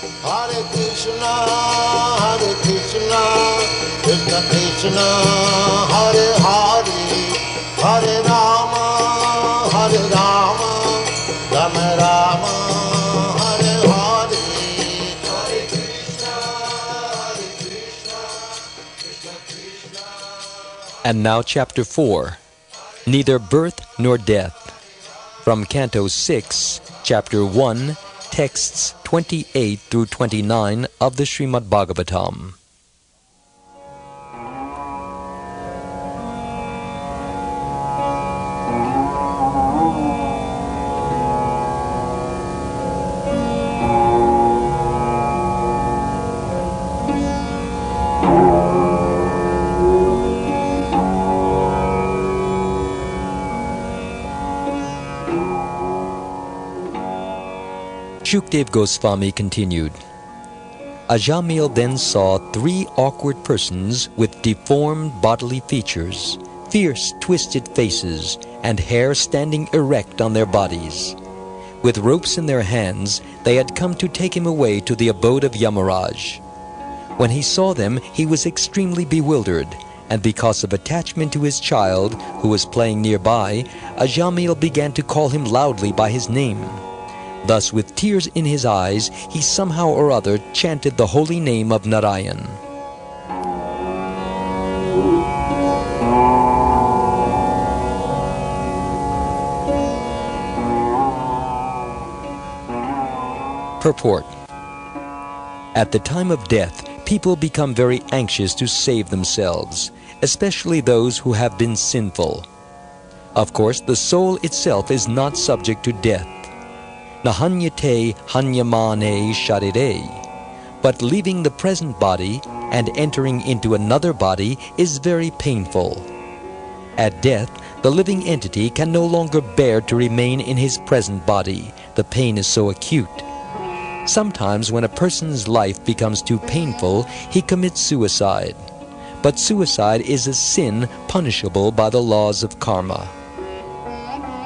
Hare Krishna, Krishna Krishna, Hare Hare, Hare Rama, Rama Rama, Hare Hare. Hare Krishna, Krishna Krishna. And now chapter 4, Neither Birth Nor Death. From Canto 6, Chapter 1, texts 28 through 29 of the Srimad Bhagavatam. Shukdev Goswami continued, Ajamil then saw 3 awkward persons with deformed bodily features, fierce twisted faces, and hair standing erect on their bodies. With ropes in their hands, they had come to take him away to the abode of Yamaraj. When he saw them, he was extremely bewildered, and because of attachment to his child, who was playing nearby, Ajamil began to call him loudly by his name. Thus, with tears in his eyes, he somehow or other chanted the holy name of Narayan. Purport. At the time of death, people become very anxious to save themselves, especially those who have been sinful. Of course, the soul itself is not subject to death. Nahanyate hanyamane sharire. But leaving the present body and entering into another body is very painful. At death, the living entity can no longer bear to remain in his present body. The pain is so acute. Sometimes when a person's life becomes too painful, he commits suicide. But suicide is a sin punishable by the laws of karma.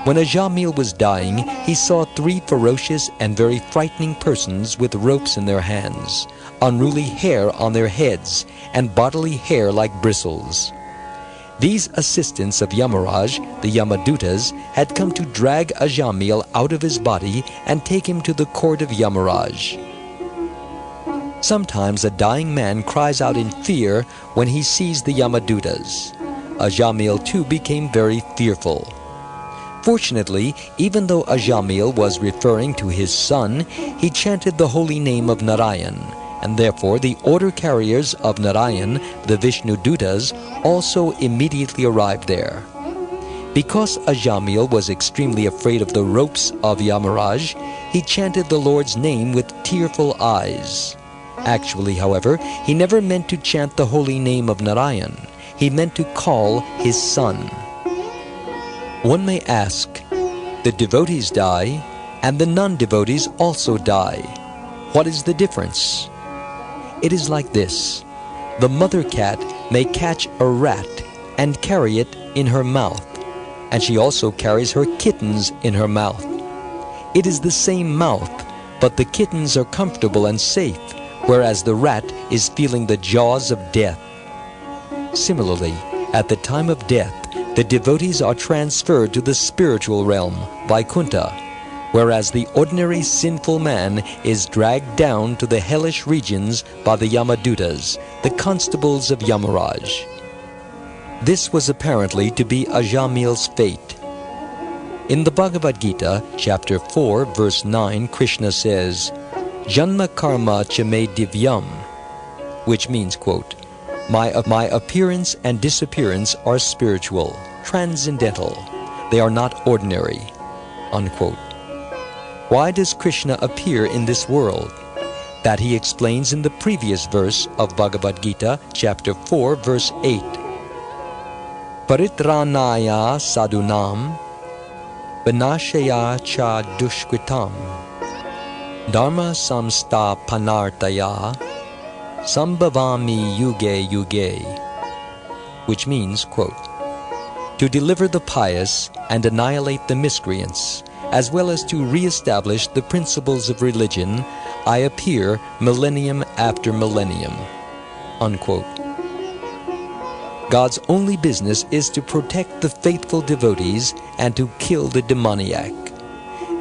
When Ajamil was dying, he saw 3 ferocious and very frightening persons with ropes in their hands, unruly hair on their heads, and bodily hair like bristles. These assistants of Yamaraj, the Yamadutas, had come to drag Ajamil out of his body and take him to the court of Yamaraj. Sometimes a dying man cries out in fear when he sees the Yamadutas. Ajamil too became very fearful. Fortunately, even though Ajamil was referring to his son, he chanted the holy name of Narayan, and therefore the order carriers of Narayan, the Vishnu Dutas, also immediately arrived there. Because Ajamil was extremely afraid of the ropes of Yamaraj, he chanted the Lord's name with tearful eyes. Actually, however, he never meant to chant the holy name of Narayan. He meant to call his son. One may ask, the devotees die, and the non-devotees also die. What is the difference? It is like this. The mother cat may catch a rat and carry it in her mouth, and she also carries her kittens in her mouth. It is the same mouth, but the kittens are comfortable and safe, whereas the rat is feeling the jaws of death. Similarly, at the time of death, the devotees are transferred to the spiritual realm, Vaikuntha, whereas the ordinary sinful man is dragged down to the hellish regions by the Yamadutas, the constables of Yamaraj. This was apparently to be Ajamil's fate. In the Bhagavad Gita, chapter 4, verse 9, Krishna says, Janma karma chame divyam, which means, quote, My appearance and disappearance are spiritual, transcendental. They are not ordinary, unquote. Why does Krishna appear in this world? That he explains in the previous verse of Bhagavad Gita, chapter 4, verse 8. Paritranaya sadunam, vinashaya cha dushkritam, dharma samstapanartaya, sambhavami yuge yuge, which means, quote, to deliver the pious and annihilate the miscreants, as well as to re-establish the principles of religion, I appear millennium after millennium." Unquote. God's only business is to protect the faithful devotees and to kill the demoniac.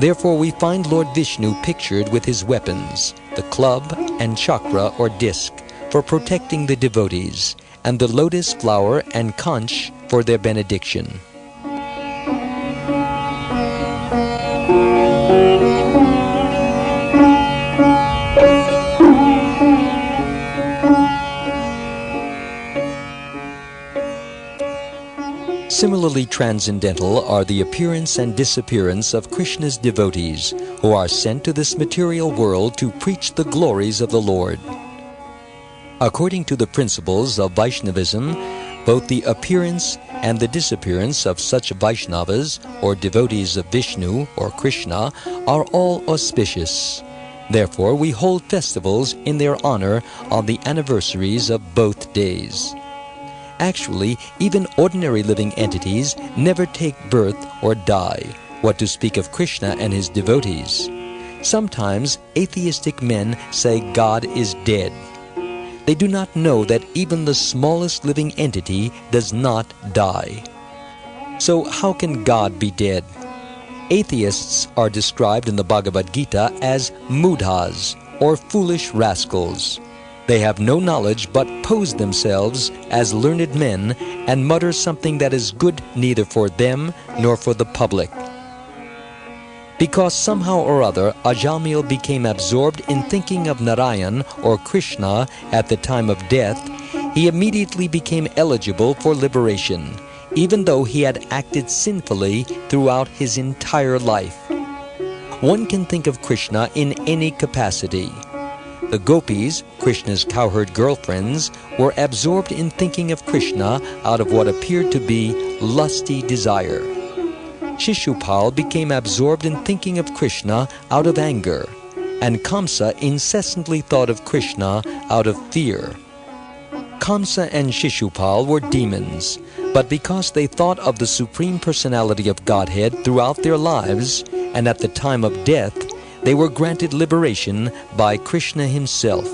Therefore we find Lord Vishnu pictured with his weapons, the club and chakra or disc, for protecting the devotees, and the lotus flower and conch for their benediction. Similarly transcendental are the appearance and disappearance of Krishna's devotees, who are sent to this material world to preach the glories of the Lord. According to the principles of Vaishnavism, both the appearance and the disappearance of such Vaishnavas, or devotees of Vishnu or Krishna, are all auspicious. Therefore, we hold festivals in their honor on the anniversaries of both days. Actually, even ordinary living entities never take birth or die, what to speak of Krishna and his devotees. Sometimes atheistic men say God is dead. They do not know that even the smallest living entity does not die. So how can God be dead? Atheists are described in the Bhagavad Gita as mudhas, or foolish rascals. They have no knowledge but pose themselves as learned men and mutter something that is good neither for them nor for the public. Because somehow or other Ajamil became absorbed in thinking of Narayan or Krishna at the time of death, he immediately became eligible for liberation, even though he had acted sinfully throughout his entire life. One can think of Krishna in any capacity. The gopis, Krishna's cowherd girlfriends, were absorbed in thinking of Krishna out of what appeared to be lusty desire. Shishupal became absorbed in thinking of Krishna out of anger, and Kamsa incessantly thought of Krishna out of fear. Kamsa and Shishupal were demons, but because they thought of the Supreme Personality of Godhead throughout their lives, and at the time of death, they were granted liberation by Krishna himself.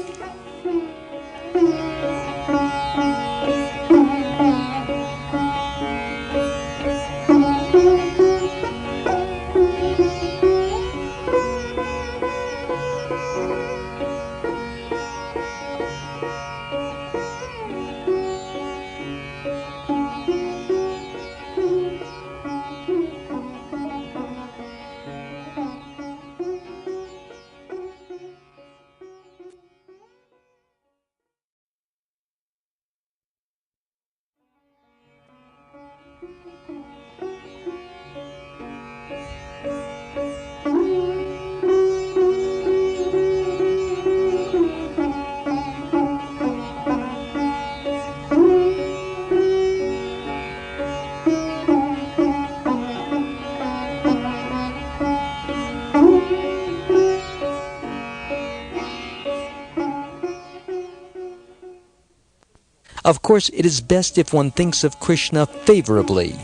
Of course, it is best if one thinks of Krishna favorably.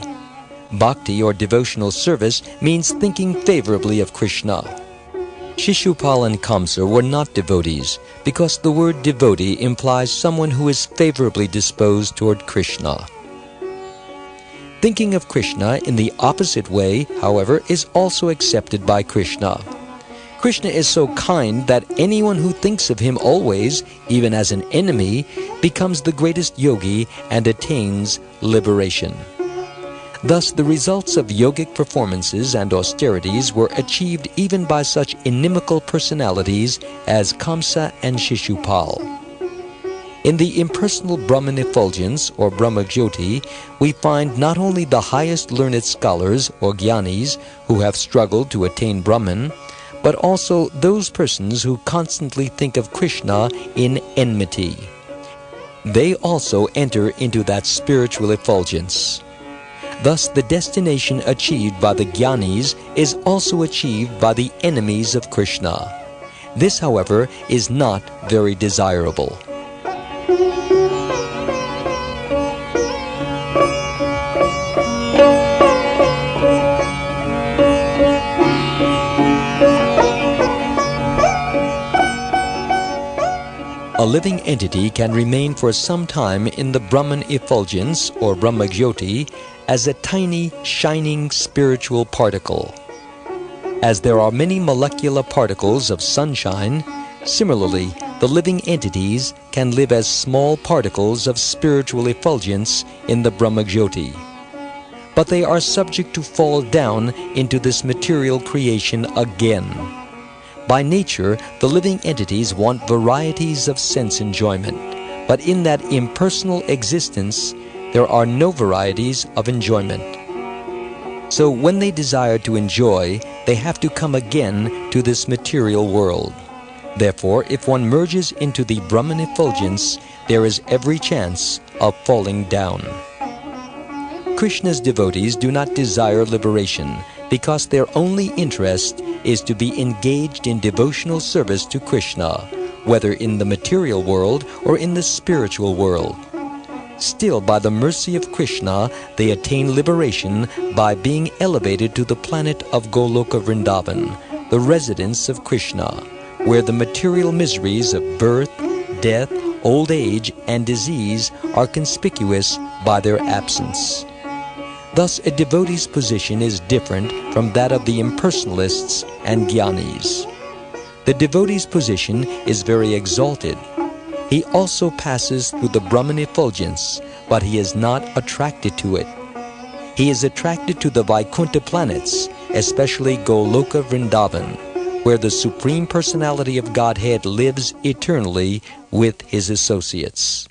Bhakti or devotional service means thinking favorably of Krishna. Shishupal and Kamsa were not devotees because the word devotee implies someone who is favorably disposed toward Krishna. Thinking of Krishna in the opposite way, however, is also accepted by Krishna. Krishna is so kind that anyone who thinks of him always, even as an enemy, becomes the greatest yogi and attains liberation. Thus, the results of yogic performances and austerities were achieved even by such inimical personalities as Kamsa and Shishupal. In the impersonal Brahman effulgence, or Brahmajyoti, we find not only the highest learned scholars, or jnanis, who have struggled to attain Brahman, but also those persons who constantly think of Krishna in enmity. They also enter into that spiritual effulgence. Thus, the destination achieved by the jnanis is also achieved by the enemies of Krishna. This, however, is not very desirable. A living entity can remain for some time in the Brahman effulgence or Brahmajyoti as a tiny, shining spiritual particle. As there are many molecular particles of sunshine, similarly, the living entities can live as small particles of spiritual effulgence in the Brahmajyoti. But they are subject to fall down into this material creation again. By nature, the living entities want varieties of sense enjoyment, but in that impersonal existence, there are no varieties of enjoyment. So when they desire to enjoy, they have to come again to this material world. Therefore, if one merges into the Brahman effulgence, there is every chance of falling down. Krishna's devotees do not desire liberation because their only interest is to be engaged in devotional service to Krishna, whether in the material world or in the spiritual world. Still, by the mercy of Krishna, they attain liberation by being elevated to the planet of Goloka Vrindavan, the residence of Krishna, where the material miseries of birth, death, old age, and disease are conspicuous by their absence. Thus, a devotee's position is different from that of the impersonalists and jnanis. The devotee's position is very exalted. He also passes through the Brahman effulgence, but he is not attracted to it. He is attracted to the Vaikuntha planets, especially Goloka Vrindavan, where the Supreme Personality of Godhead lives eternally with his associates.